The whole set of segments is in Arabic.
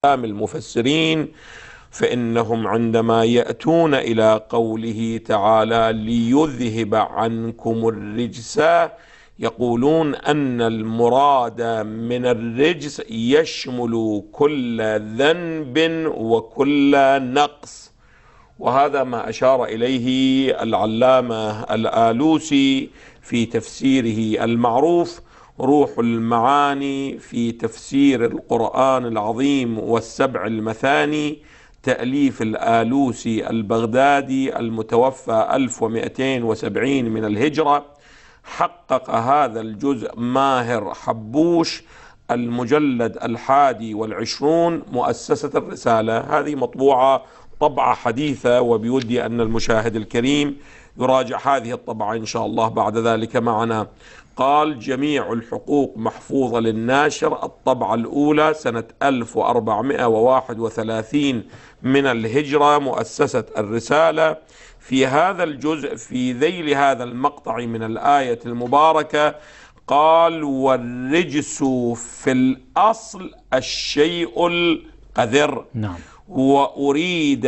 المفسرين، فإنهم عندما يأتون إلى قوله تعالى ليذهب عنكم الرجس يقولون أن المراد من الرجس يشمل كل ذنب وكل نقص، وهذا ما أشار إليه العلامة الآلوسي في تفسيره المعروف روح المعاني في تفسير القرآن العظيم والسبع المثاني، تأليف الآلوسي البغدادي المتوفى 1270 من الهجرة. حقق هذا الجزء ماهر حبوش، المجلد 21، مؤسسة الرسالة. هذه مطبوعة طبعة حديثة، وبودي أن المشاهد الكريم يراجع هذه الطبعة إن شاء الله بعد ذلك معنا. قال: جميع الحقوق محفوظة للناشر، الطبعة الأولى سنة 1431 من الهجرة، مؤسسة الرسالة. في هذا الجزء في ذيل هذا المقطع من الآية المباركة قال: والرجس في الأصل الشيء القذر. نعم. وأريد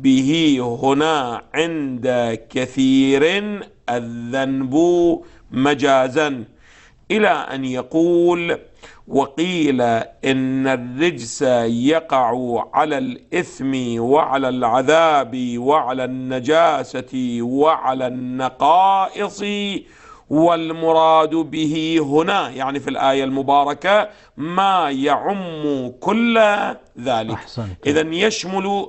به هنا عند كثير الذنب مجازا، إلى أن يقول: وقيل إن الرجس يقع على الإثم وعلى العذاب وعلى النجاسة وعلى النقائص، والمراد به هنا يعني في الآية المباركة ما يعم كل ذلك. أحسنت. إذن يشمل